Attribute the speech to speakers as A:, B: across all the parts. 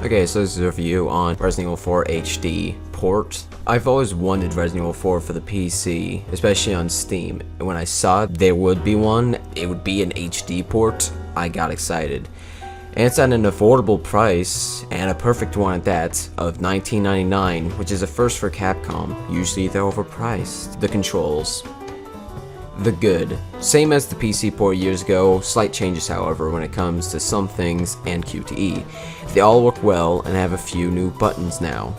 A: Okay, so this is a review on Resident Evil 4 HD port. I've always wanted Resident Evil 4 for the PC, especially on Steam, and when I saw there would be one, it would be an HD port, I got excited. And it's at an affordable price, and a perfect one at that, of $19.99, which is a first for Capcom. Usually they're overpriced. The controls. The good. Same as the PC port years ago, slight changes however when it comes to some things and QTE. They all work well and have a few new buttons now.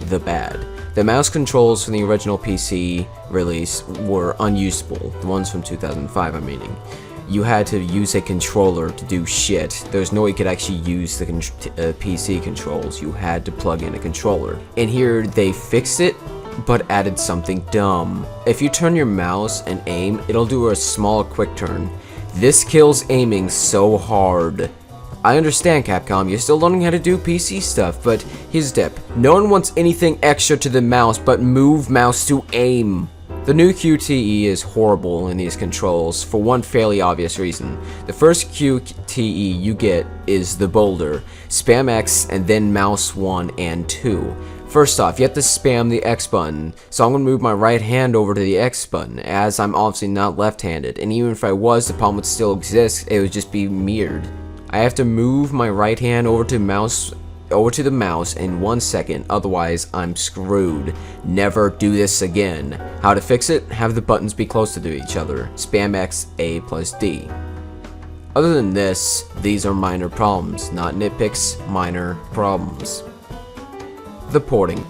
A: The bad. The mouse controls from the original PC release were unusable, the ones from 2005 I'm meaning. You had to use a controller to do shit. There's no way you could actually use the PC controls. You had to plug in a controller. And here they fixed it, but added something dumb. If you turn your mouse and aim, it'll do a small quick turn. This kills aiming so hard. I understand, Capcom, you're still learning how to do PC stuff, but here's the tip. No one wants anything extra to the mouse but move mouse to aim. The new QTE is horrible in these controls for one fairly obvious reason. The first QTE you get is the boulder. Spam X and then mouse 1 and 2. First off, you have to spam the X button, so I'm going to move my right hand over to the X button, as I'm obviously not left-handed, and even if I was, the problem would still exist, it would just be mirrored. I have to move my right hand over to the mouse in 1 second, otherwise I'm screwed. Never do this again. How to fix it? Have the buttons be closer to each other. Spam X, A plus D. Other than this, these are minor problems, not nitpicks, minor problems. The porting.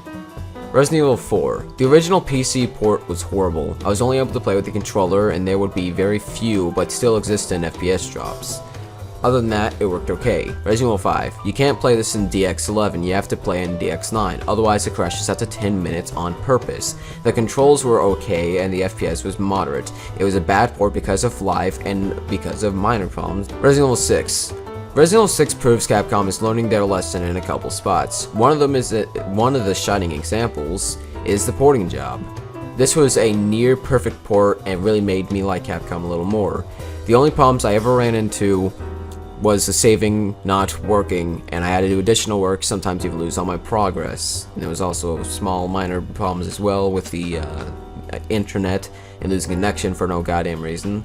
A: Resident Evil 4. The original PC port was horrible. I was only able to play with the controller and there would be very few but still existent FPS drops. Other than that, it worked okay. Resident Evil 5. You can't play this in DX11, you have to play in DX9, otherwise it crashes after 10 minutes on purpose. The controls were okay and the FPS was moderate. It was a bad port because of live and because of minor problems. Resident Evil 6. Resident Evil 6 proves Capcom is learning their lesson in a couple spots. One of the shining examples is the porting job. This was a near perfect port and really made me like Capcom a little more. The only problems I ever ran into was the saving not working, and I had to do additional work, sometimes even lose all my progress. And there was also small minor problems as well with the internet and losing connection for no goddamn reason.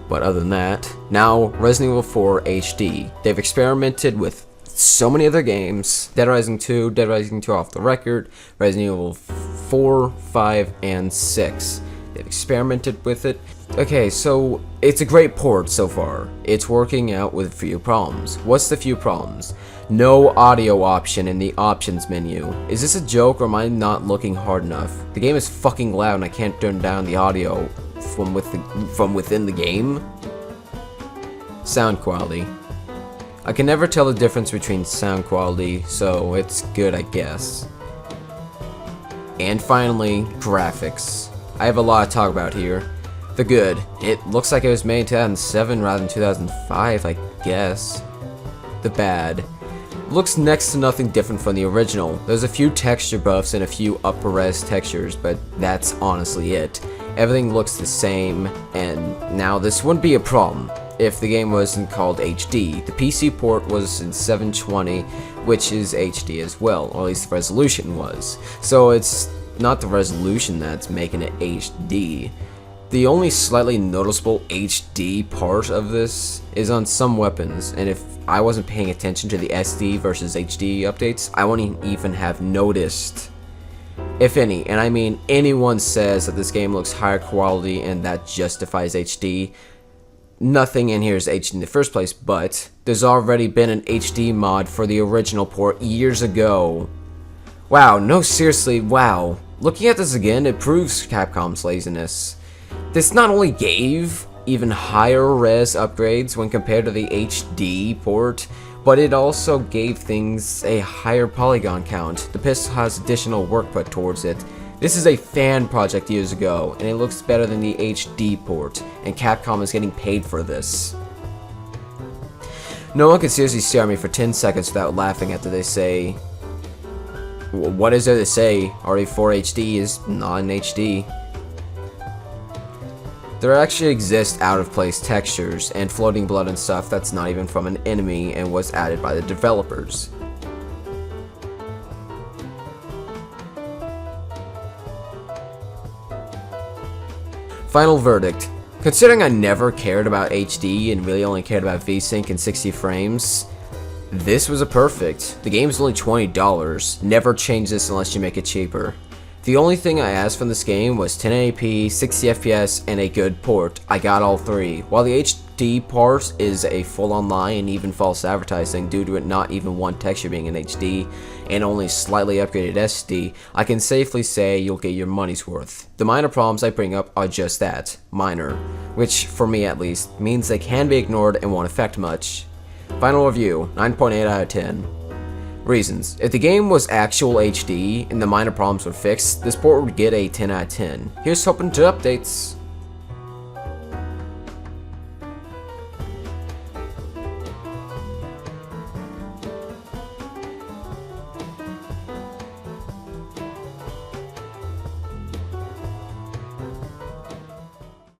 A: But other than that, now Resident Evil 4 HD. They've experimented with so many other games. Dead Rising 2, Dead Rising 2 Off the Record, Resident Evil 4, 5, and 6. They've experimented with it. Okay, so it's a great port so far. It's working out with a few problems. What's the few problems? No audio option in the options menu. Is this a joke or am I not looking hard enough? The game is fucking loud and I can't turn down the audio from within the game. Sound quality. I can never tell the difference between sound quality, so it's good, I guess. And finally, graphics. I have a lot to talk about here. The good. It looks like it was made in 2007 rather than 2005, I guess. The bad. Looks next to nothing different from the original. There's a few texture buffs and a few upper res textures, but that's honestly it. Everything looks the same, and now this wouldn't be a problem if the game wasn't called HD. The PC port was in 720, which is HD as well, or at least the resolution was. So it's not the resolution that's making it HD. The only slightly noticeable HD part of this is on some weapons, and if I wasn't paying attention to the SD versus HD updates, I wouldn't even have noticed. If any, and I mean anyone says that this game looks higher quality and that justifies HD, nothing in here is HD in the first place, but there's already been an HD mod for the original port years ago. Wow, no seriously, wow. Looking at this again, it proves Capcom's laziness. This not only gave even higher res upgrades when compared to the HD port, but it also gave things a higher polygon count. The pistol has additional work put towards it. This is a fan project years ago, and it looks better than the HD port, and Capcom is getting paid for this. No one can seriously stare at me for 10 seconds without laughing after they say, what is there to say? RE4 HD is not in HD. There actually exist out-of-place textures and floating blood and stuff that's not even from an enemy and was added by the developers. Final verdict. Considering I never cared about HD and really only cared about VSync and 60 frames, this was a perfect. The game's only $20. Never change this unless you make it cheaper. The only thing I asked from this game was 1080p, 60 FPS, and a good port. I got all three. While the HD part is a full-on lie and even false advertising due to it not even one texture being in HD and only slightly upgraded SD, I can safely say you'll get your money's worth. The minor problems I bring up are just that, minor, which, for me at least, means they can be ignored and won't affect much. Final review, 9.8 out of 10. Reasons. If the game was actual HD and the minor problems were fixed, this port would get a 10 out of 10. Here's hoping to updates.